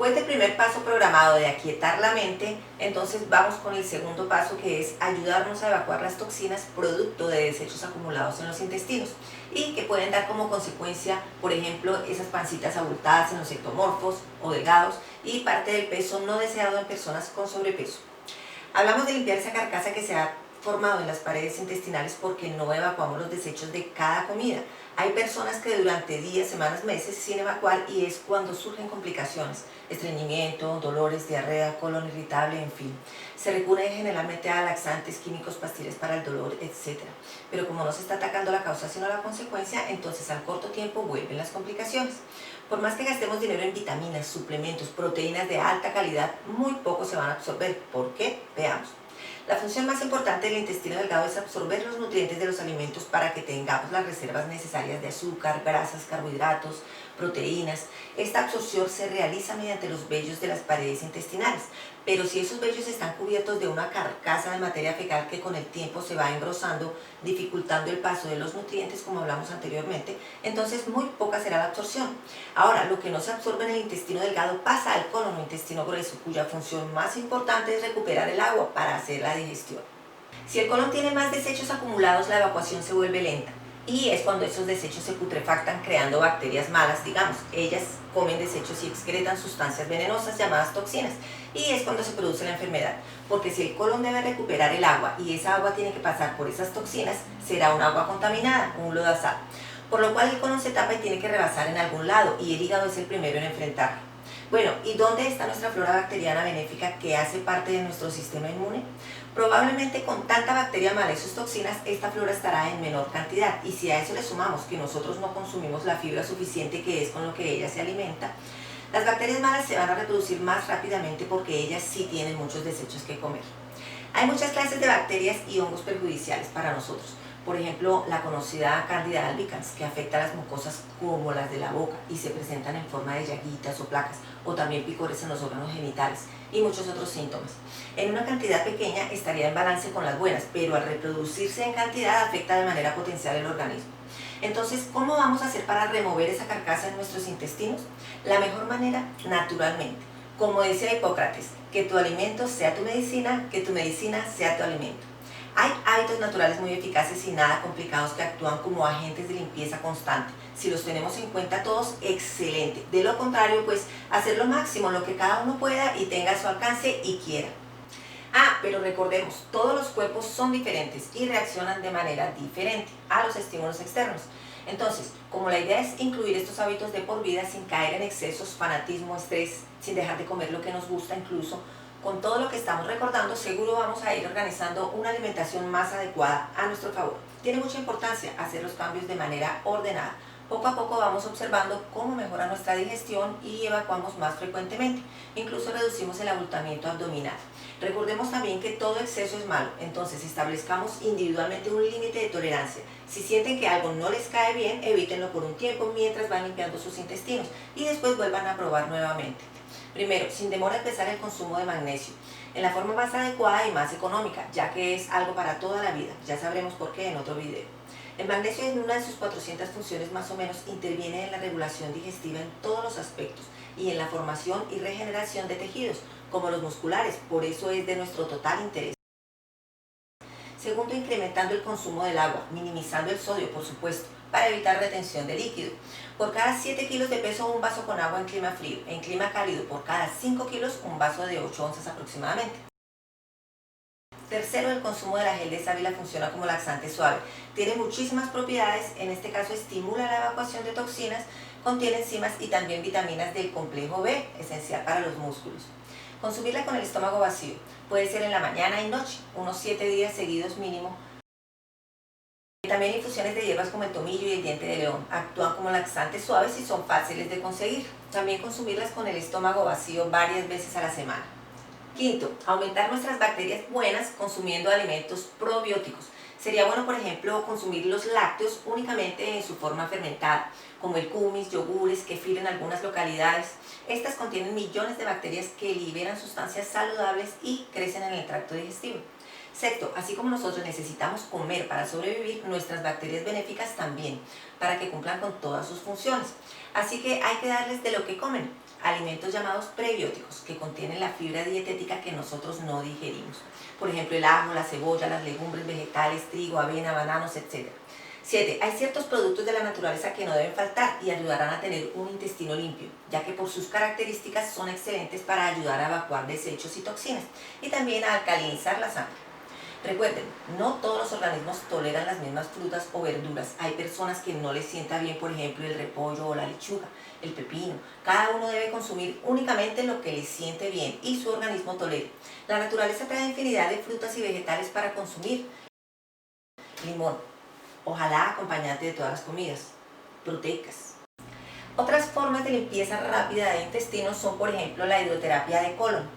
Después del primer paso programado de aquietar la mente, entonces vamos con el segundo paso, que es ayudarnos a evacuar las toxinas producto de desechos acumulados en los intestinos y que pueden dar como consecuencia, por ejemplo, esas pancitas abultadas en los ectomorfos o delgados y parte del peso no deseado en personas con sobrepeso. Hablamos de limpiar esa carcasa que se ha formado en las paredes intestinales porque no evacuamos los desechos de cada comida. Hay personas que durante días, semanas, meses sin evacuar y es cuando surgen complicaciones, estreñimiento, dolores, diarrea, colon irritable, en fin. Se recurre generalmente a laxantes, químicos, pastillas para el dolor, etc. Pero como no se está atacando la causa sino la consecuencia, entonces al corto tiempo vuelven las complicaciones. Por más que gastemos dinero en vitaminas, suplementos, proteínas de alta calidad, muy poco se van a absorber. ¿Por qué? Veamos. La función más importante del intestino delgado es absorber los nutrientes de los alimentos para que tengamos las reservas necesarias de azúcar, grasas, carbohidratos, proteínas. Esta absorción se realiza mediante los vellos de las paredes intestinales, pero si esos vellos están cubiertos de una carcasa de materia fecal que con el tiempo se va engrosando, dificultando el paso de los nutrientes, como hablamos anteriormente, entonces muy poca será la absorción. Ahora, lo que no se absorbe en el intestino delgado pasa al colon o intestino grueso, cuya función más importante es recuperar el agua para hacer la digestión. Si el colon tiene más desechos acumulados, la evacuación se vuelve lenta. Y es cuando esos desechos se putrefactan creando bacterias malas, digamos. Ellas comen desechos y excretan sustancias venenosas llamadas toxinas. Y es cuando se produce la enfermedad. Porque si el colon debe recuperar el agua y esa agua tiene que pasar por esas toxinas, será un agua contaminada, un lodazal. Por lo cual el colon se tapa y tiene que rebasar en algún lado y el hígado es el primero en enfrentarlo. Bueno, ¿y dónde está nuestra flora bacteriana benéfica que hace parte de nuestro sistema inmune? Probablemente con tanta bacteria mala y sus toxinas, esta flora estará en menor cantidad. Y si a eso le sumamos que nosotros no consumimos la fibra suficiente que es con lo que ella se alimenta, las bacterias malas se van a reproducir más rápidamente porque ellas sí tienen muchos desechos que comer. Hay muchas clases de bacterias y hongos perjudiciales para nosotros. Por ejemplo, la conocida Candida albicans, que afecta a las mucosas como las de la boca y se presentan en forma de llaguitas o placas, o también picores en los órganos genitales y muchos otros síntomas. En una cantidad pequeña estaría en balance con las buenas, pero al reproducirse en cantidad afecta de manera potencial el organismo. Entonces, ¿cómo vamos a hacer para remover esa carcasa en nuestros intestinos? La mejor manera, naturalmente. Como decía Hipócrates, que tu alimento sea tu medicina, que tu medicina sea tu alimento. Hay hábitos naturales muy eficaces y nada complicados que actúan como agentes de limpieza constante. Si los tenemos en cuenta todos, excelente. De lo contrario, pues hacer lo máximo, lo que cada uno pueda y tenga a su alcance y quiera. Pero recordemos, todos los cuerpos son diferentes y reaccionan de manera diferente a los estímulos externos. Entonces, como la idea es incluir estos hábitos de por vida sin caer en excesos, fanatismo, estrés, sin dejar de comer lo que nos gusta incluso, con todo lo que estamos recordando, seguro vamos a ir organizando una alimentación más adecuada a nuestro favor. Tiene mucha importancia hacer los cambios de manera ordenada. Poco a poco vamos observando cómo mejora nuestra digestión y evacuamos más frecuentemente. Incluso reducimos el abultamiento abdominal. Recordemos también que todo exceso es malo, entonces establezcamos individualmente un límite de tolerancia. Si sienten que algo no les cae bien, evítenlo por un tiempo mientras van limpiando sus intestinos y después vuelvan a probar nuevamente. Primero, sin demora empezar el consumo de magnesio, en la forma más adecuada y más económica, ya que es algo para toda la vida. Ya sabremos por qué en otro video. El magnesio, en una de sus 400 funciones más o menos, interviene en la regulación digestiva en todos los aspectos y en la formación y regeneración de tejidos, como los musculares, por eso es de nuestro total interés. Segundo, incrementando el consumo del agua, minimizando el sodio, por supuesto, para evitar retención de líquido. Por cada 7 kilos de peso, un vaso con agua en clima frío. En clima cálido, por cada 5 kilos, un vaso de 8 onzas aproximadamente. Tercero, el consumo de la gel de sábila funciona como laxante suave. Tiene muchísimas propiedades, en este caso estimula la evacuación de toxinas, contiene enzimas y también vitaminas del complejo B, esencial para los músculos. Consumirla con el estómago vacío. Puede ser en la mañana y noche, unos 7 días seguidos mínimo. También infusiones de hierbas como el tomillo y el diente de león actúan como laxantes suaves y son fáciles de conseguir. También consumirlas con el estómago vacío varias veces a la semana. Quinto, aumentar nuestras bacterias buenas consumiendo alimentos probióticos. Sería bueno, por ejemplo, consumir los lácteos únicamente en su forma fermentada, como el kumis, yogures, kefir en algunas localidades. Estas contienen millones de bacterias que liberan sustancias saludables y crecen en el tracto digestivo. Sexto, así como nosotros necesitamos comer para sobrevivir, nuestras bacterias benéficas también, para que cumplan con todas sus funciones. Así que hay que darles de lo que comen, alimentos llamados prebióticos, que contienen la fibra dietética que nosotros no digerimos. Por ejemplo, el ajo, la cebolla, las legumbres vegetales, trigo, avena, bananos, etc. 7. Hay ciertos productos de la naturaleza que no deben faltar y ayudarán a tener un intestino limpio, ya que por sus características son excelentes para ayudar a evacuar desechos y toxinas y también a alcalinizar la sangre. Recuerden, no todos los organismos toleran las mismas frutas o verduras. Hay personas que no les sienta bien, por ejemplo, el repollo o la lechuga, el pepino. Cada uno debe consumir únicamente lo que le siente bien y su organismo tolere. La naturaleza trae infinidad de frutas y vegetales para consumir. Limón, ojalá acompañante de todas las comidas. Proteicas. Otras formas de limpieza rápida de intestinos son, por ejemplo, la hidroterapia de colon,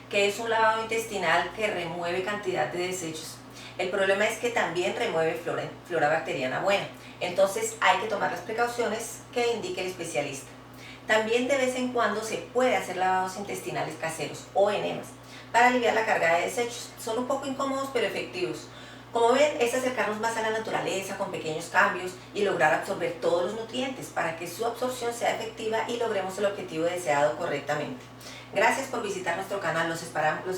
que es un lavado intestinal que remueve cantidad de desechos. El problema es que también remueve flora bacteriana buena, entonces hay que tomar las precauciones que indique el especialista. También de vez en cuando se puede hacer lavados intestinales caseros o enemas para aliviar la carga de desechos. Son un poco incómodos pero efectivos. Como ven, es acercarnos más a la naturaleza con pequeños cambios y lograr absorber todos los nutrientes para que su absorción sea efectiva y logremos el objetivo deseado correctamente. Gracias por visitar nuestro canal, los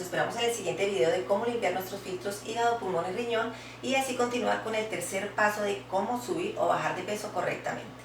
esperamos en el siguiente video de cómo limpiar nuestros filtros hígado, pulmón y riñón y así continuar con el tercer paso de cómo subir o bajar de peso correctamente.